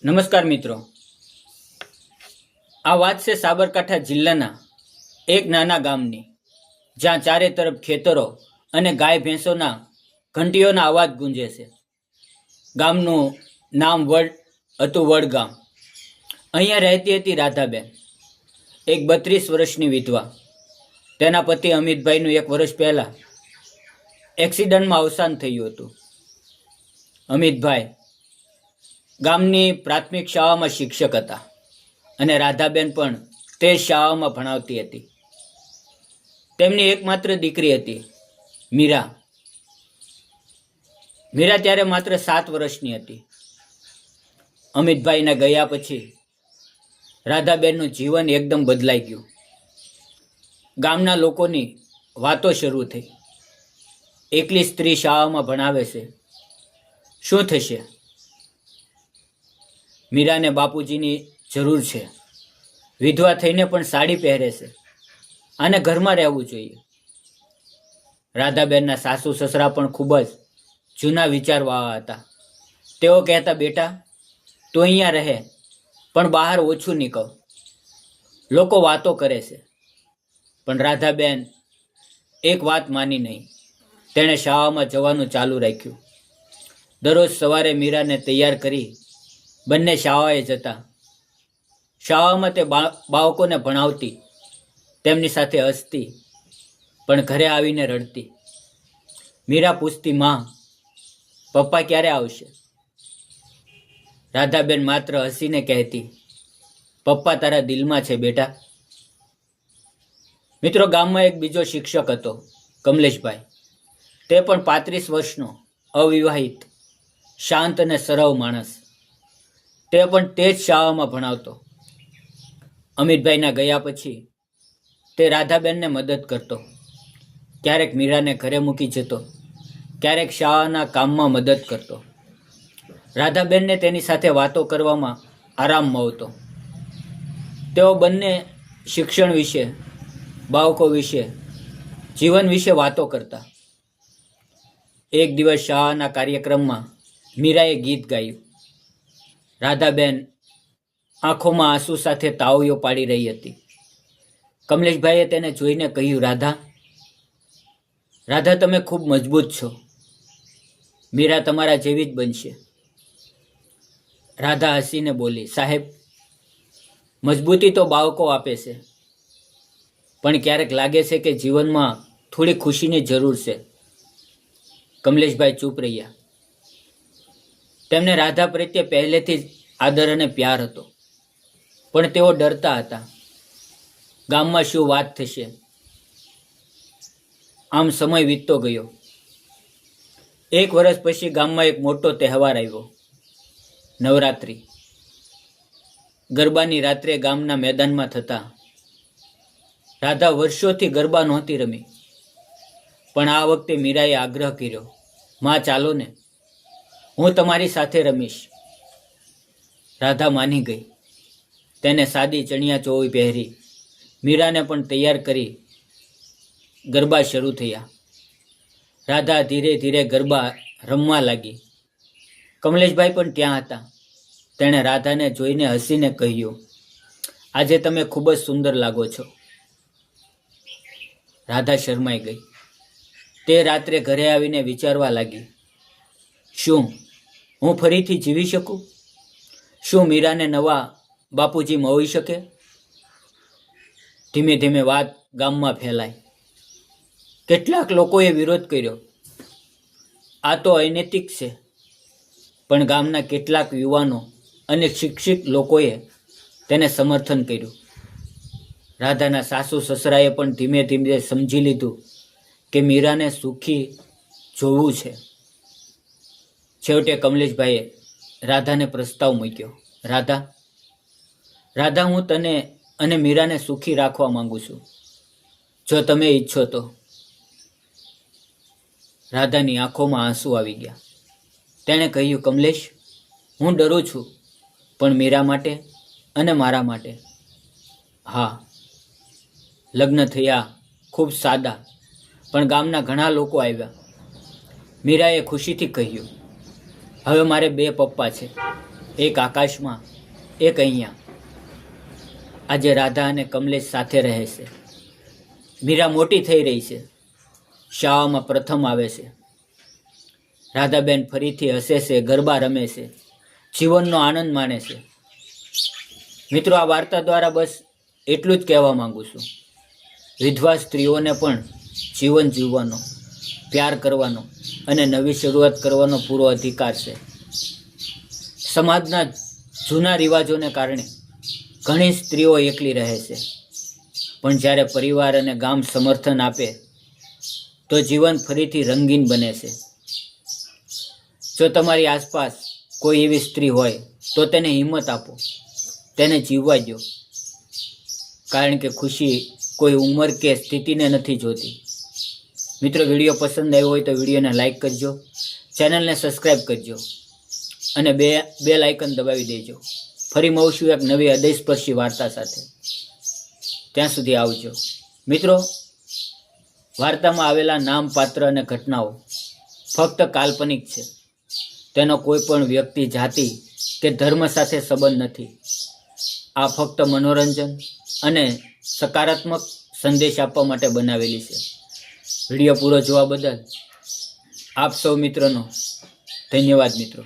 નમસ્કાર મિત્રો, આ વાત છે સાબરકાંઠા જિલ્લાના એક નાના ગામની, જ્યાં ચારે તરફ ખેતરો અને ગાય ભેંસોના ઘંટીઓના અવાજ ગુંજે છે. ગામનું નામ વડ હતું, વડ ગામ. અહીંયા રહેતી હતી રાધાબેન, એક 32 વર્ષની વિધવા. તેના પતિ અમિતભાઈનું 1 વર્ષ પહેલાં એક્સિડન્ટમાં અવસાન થયું હતું. અમિતભાઈ ગામની પ્રાથમિક શાળામાં શિક્ષક હતા અને રાધાબેન પણ તે શાળામાં ભણાવતી હતી. તેમની એકમાત્ર દીકરી હતી મીરા. મીરા ત્યારે માત્ર 7 વર્ષની હતી. અમિતભાઈના ગયા પછી રાધાબેનનું જીવન એકદમ બદલાઈ ગયું. ગામના લોકોની વાતો શરૂ થઈ. એકલી સ્ત્રી શાળામાં ભણાવે છે, શું થશે? મીરાને બાપુજીની જરૂર છે. વિધવા થઈને પણ સાડી પહેરે છે. આને ઘરમાં રહેવું જોઈએ. રાધાબેનના સાસુ સસરા પણ ખૂબ જ જૂના વિચારવાળા હતા. તેઓ કહેતા, બેટા તું અહીંયા રહે, પણ બહાર ઓછું નીકળ, લોકો વાતો કરે છે. પણ રાધાબેન એક વાત માની નહીં. તેણે શાળામાં જવાનું ચાલુ રાખ્યું. દરરોજ સવારે મીરાને તૈયાર કરી બંને શાળાએ જતા. શાળામાં તે બાળકોને ભણાવતી, તેમની સાથે હસતી, પણ ઘરે આવીને રડતી. મીરા પૂછતી, માં પપ્પા ક્યારે આવશે? રાધાબેન માત્ર હસીને કહેતી, પપ્પા તારા દિલમાં છે બેટા. મિત્રો, ગામમાં એક બીજો શિક્ષક હતો, કમલેશભાઈ. તે પણ 35 વર્ષનો, અવિવાહિત, શાંત અને સરળ માણસ. તે પણ તે જ શાળામાં ભણાવતો. અમિતભાઈના ગયા પછી તે રાધાબેનને મદદ કરતો. ક્યારેક મીરાને ઘરે મૂકી જતો, ક્યારેક શાળાના કામમાં મદદ કરતો. રાધાબેનને તેની સાથે વાતો કરવામાં આરામ મળતો. તેઓ બંને શિક્ષણ વિશે, બાળકો વિશે, જીવન વિશે વાતો કરતા. એક દિવસ શાળાના કાર્યક્રમમાં મીરાએ ગીત ગાયું. રાધાબેન આંખોમાં આંસુ સાથે તાળીઓ પાડી રહી હતી. કમલેશભાઈએ તેને જોઈને કહ્યું, રાધા તમે ખૂબ મજબૂત છો. મીરા તમારા જેવી જ બનશે. રાધા હસીને બોલી, સાહેબ, મજબૂતી તો બાળકો આપે છે, પણ ક્યારેક લાગે છે કે જીવનમાં થોડી ખુશીની જરૂર છે. કમલેશભાઈ ચૂપ રહ્યા. તેમને રાધા પ્રત્યે પહેલેથી જ આદર અને પ્યાર હતો, પણ તેઓ ડરતા હતા. ગામમાં શું વાત થશે? આમ સમય વીતતો ગયો. 1 વર્ષ પછી ગામમાં એક મોટો તહેવાર આવ્યો, નવરાત્રિ. ગરબાની રાત્રે ગામના મેદાનમાં થતા. રાધા વર્ષોથી ગરબા નહોતી રમી, પણ આ વખતે મીરાએ આગ્રહ કર્યો, માં ચાલો ને, હું તમારી સાથે રમીશ. રાધા માની ગઈ. તેને સાદી ચણિયા ચોળી પહેરી, મીરાને પણ તૈયાર કરી ગરબા શરૂ થયા. રાધા ધીરે ધીરે ગરબા રમવા લાગી. કમલેશભાઈ પણ ત્યાં હતા. તેણે રાધાને જોઈને હસીને કહ્યું, આજે તમે ખૂબ જ સુંદર લાગો છો. રાધા શરમાઈ ગઈ. તે રાત્રે ઘરે આવીને વિચારવા લાગી, શું હું ફરીથી જીવી શકું? શું મીરાને નવા બાપુજી મળી શકે? ધીમે ધીમે વાત ગામમાં ફેલાઈ. કેટલાક લોકોએ વિરોધ કર્યો, આ તો અનૈતિક છે. પણ ગામના કેટલાક યુવાનો અને શિક્ષિત લોકોએ તેને સમર્થન કર્યું. રાધાના સાસુ સસરાએ પણ ધીમે ધીમે સમજી લીધું કે મીરાને સુખી જોવું છે. છેવટે કમલેશભાઈએ રાધાને પ્રસ્તાવ મૂક્યો, રાધા, હું તને અને મીરાને સુખી રાખવા માંગુ છું, જો તમે ઈચ્છો તો. રાધાની આંખોમાં આંસુ આવી ગયા. તેણે કહ્યું, કમલેશ, હું ડરું છું, પણ મીરા માટે અને મારા માટે હા. લગ્ન થયા, ખૂબ સાદા, પણ ગામના ઘણા લોકો આવ્યા. મીરાએ ખુશીથી કહ્યું, હવે મારે 2 પપ્પા છે, એક આકાશમાં, એક અહીંયા. આજે રાધા અને કમલેશ સાથે રહે છે. મીરા મોટી થઈ રહી છે, શાળામાં પ્રથમ આવે છે. રાધાબેન ફરીથી હસે છે, ગરબા રમે છે, જીવનનો આનંદ માણે છે. મિત્રો, આ વાર્તા દ્વારા બસ એટલું જ કહેવા માંગુ છું. વિધવા સ્ત્રીઓને પણ જીવન જીવવાનો, પ્યાર કરવાનો અને નવી શરૂઆત કરવાનો પૂરો અધિકાર છે. સમાજના જૂના રિવાજોને કારણે ઘણી સ્ત્રીઓ એકલી રહે છે, પણ જ્યારે પરિવાર અને ગામ સમર્થન આપે તો જીવન ફરીથી રંગીન બને છે. જો તમારી આસપાસ કોઈ એવી સ્ત્રી હોય તો તેને હિંમત આપો, તેને જીવવા દો, કારણ કે ખુશી કોઈ ઉંમર કે સ્થિતિને નથી જોતી. મિત્રો, વિડીયો પસંદ આવ્યો હોય તો વિડીયોને લાઈક કરજો, ચેનલને સબસ્ક્રાઈબ કરજો અને બેલ આઇકન દબાવી દેજો. ફરી મળશું એક નવી હૃદયસ્પર્શી વાર્તા સાથે. ત્યાં સુધી આવજો. મિત્રો, વાર્તામાં આવેલા નામ, પાત્ર અને ઘટનાઓ ફક્ત કાલ્પનિક છે. તેનો કોઈ પણ વ્યક્તિ, જાતિ કે ધર્મ સાથે સંબંધ નથી. આ ફક્ત મનોરંજન અને સકારાત્મક સંદેશ આપવા માટે બનાવેલી છે. વિડીયો પૂરો જોવા બદલ આપ સૌ મિત્રોનો ધન્યવાદ. મિત્રો.